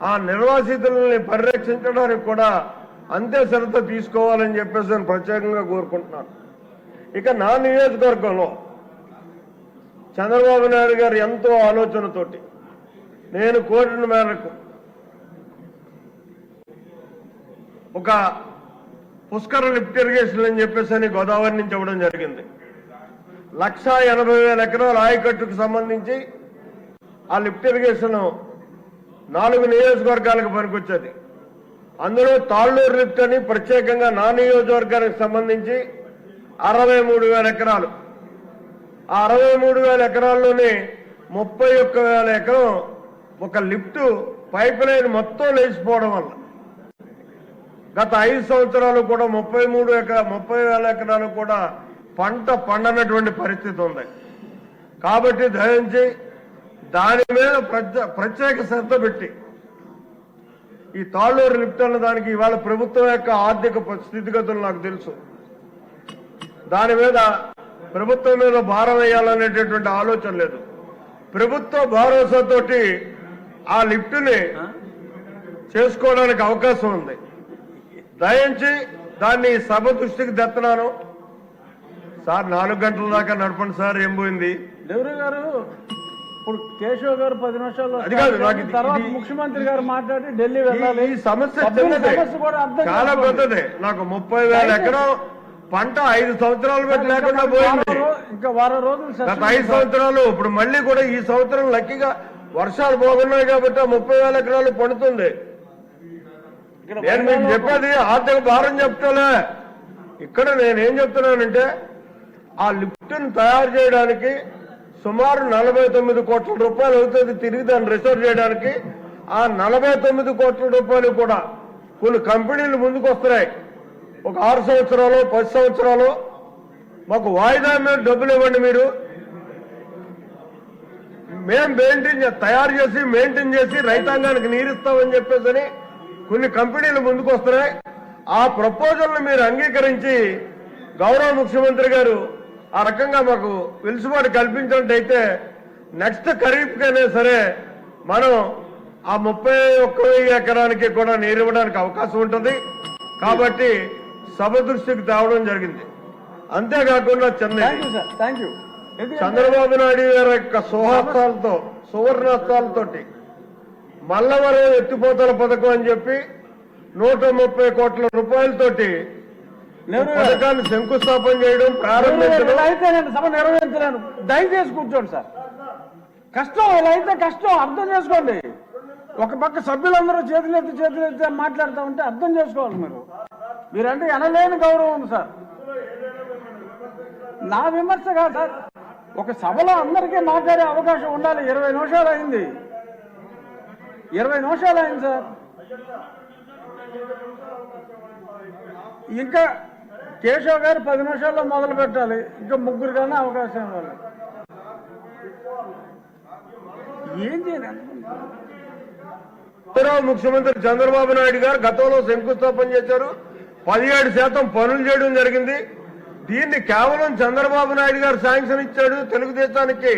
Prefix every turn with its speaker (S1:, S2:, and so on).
S1: ఆ నిర్వాసితులని పరిరక్షించడానికి కూడా అంతే శ్రద్ధ తీసుకోవాలని చెప్పేసి నేను ప్రత్యేకంగా కోరుకుంటున్నాను. ఇక నా నియోజకవర్గంలో చంద్రబాబు నాయుడు గారు ఎంతో ఆలోచనతోటి నేను కోరిన మేరకు ఒక పుష్కర లిఫ్ట్ ఇరిగేషన్ అని చెప్పేసి గోదావరి నుంచి ఇవ్వడం జరిగింది. 1,80,000 ఎకరాల ఆయకట్టుకు సంబంధించి ఆ లిఫ్ట్ ఇరిగేషన్ 4 నియోజకవర్గాలకు పనికొచ్చేది. అందులో తాళ్ళూరు లిఫ్ట్ అని ప్రత్యేకంగా నా నియోజకవర్గానికి సంబంధించి 63,000 ఎకరాలు. ఆ 63,000 ఎకరాల్లోనే 31,000 ఎకరం ఒక లిఫ్ట్ పైప్ లైన్ మొత్తం లేచిపోవడం వల్ల గత 5 సంవత్సరాలు కూడా 30,000 ఎకరాలు కూడా పంట పండనటువంటి పరిస్థితి ఉంది. కాబట్టి దయించి దాని మీద ప్రత్యేక శ్రద్ధ పెట్టి ఈ తాళ్ళూరు లిఫ్ట్ అన్న దానికి ఇవాళ ప్రభుత్వం యొక్క ఆర్థిక స్థితిగతులు నాకు తెలుసు. దాని మీద ప్రభుత్వం మీద భారం వేయాలనేటటువంటి ఆలోచన లేదు. ప్రభుత్వ భరోసాతోటి ఆ లిఫ్ట్ని చేసుకోవడానికి అవకాశం ఉంది. దయించి దాన్ని సభ దృష్టికి తెస్తున్నాను. సార్ 4 గంటల దాకా నడపండి సార్, ఏం పోయింది?
S2: నెహ్రూ గారు ఇప్పుడు కేశవ్ గారు 10 నిమిషాల్లో తర్వాత ముఖ్యమంత్రి గారు మాట్లాడి ఢిల్లీ వెళ్ళాలి.
S1: ఈ సమస్య చాలా పెద్దదే. నాకు 30,000 ఎకరం పంట 5 సంవత్సరాలు పెట్టి లేకుండా పోయింది.
S2: ఇంకా వారం రోజులు
S1: గత 5 సంవత్సరాలు. ఇప్పుడు మళ్ళీ కూడా ఈ సంవత్సరం లక్కీగా వర్షాలు బాగున్నాయి కాబట్టి 30,000 ఎకరాలు పండుతుంది. నేను మీకు చెప్పేది ఆర్థిక భారం చెప్తాలే. ఇక్కడ నేనేం చెప్తున్నానంటే ఆ లిఫ్ట్ను తయారు చేయడానికి సుమారు 49 కోట్ల రూపాయలు అవుతుంది. తిరిగి దాన్ని రిసర్వ్ చేయడానికి ఆ 49 కోట్ల రూపాయలు కూడా కొన్ని కంపెనీలు ముందుకు వస్తున్నాయి. ఒక 6 సంవత్సరాలు 10 సంవత్సరాలు మాకు వాయిదా మీద డబ్బులు ఇవ్వండి, మీరు మేము తయారు చేసి మెయింటైన్ చేసి రైతాంగానికి నీరిస్తామని చెప్పేసి కొన్ని కంపెనీలు ముందుకు వస్తున్నాయి. ఆ ప్రపోజల్ని మీరు అంగీకరించి గౌరవ ముఖ్యమంత్రి గారు ఆ రకంగా మాకు వెలుసుబాటు కల్పించినట్టయితే నెక్స్ట్ ఖరీఫ్కైనా సరే మనం ఆ 31,000 ఎకరానికి కూడా నీరు ఇవ్వడానికి అవకాశం ఉంటుంది. కాబట్టి సభ దృష్టికి తేవడం జరిగింది. అంతేకాకుండా చంద్రబాబు నాయుడు గారి యొక్క సువర్ణాస్తాలతోటి మల్లవరం ఎత్తిపోతల పథకం అని చెప్పి 130 కోట్ల రూపాయలతోటి పథకాన్ని శంకుస్థాపన చేయడం ప్రారంభించడం.
S2: అయితే నేను సభ నిర్వహించలేను, దయచేసి కూర్చోండి సార్. కష్టం, ఇలా అయితే కష్టం, అర్థం చేసుకోండి. ఒక పక్క సభ్యులందరూ చేతులెత్తి మాట్లాడుతూ ఉంటే అర్థం చేసుకోవాలి. మీరంటే ఎనలేని గౌరవం ఉంది సార్. నా విమర్శ కాదు సార్, ఒక సభలో అందరికీ మాట్లాడే అవకాశం ఉండాలి. 20 నిమిషాలు అయింది, 20 నిమిషాలు అయింది సార్. ఇంకా కేశవ్ గారు 10 నిమిషాల్లో మొదలు పెట్టాలి. ఇంకా 3 కన్నా అవకాశం ఇవ్వాలి. ఏం చేయాలి?
S1: ముఖ్యమంత్రి చంద్రబాబు నాయుడు గారు గతంలో శంకుస్థాపన చేశారు. 17% పనులు చేయడం జరిగింది. దీన్ని కేవలం చంద్రబాబు నాయుడు గారు శాంక్షన్ ఇచ్చాడు. తెలుగుదేశానికి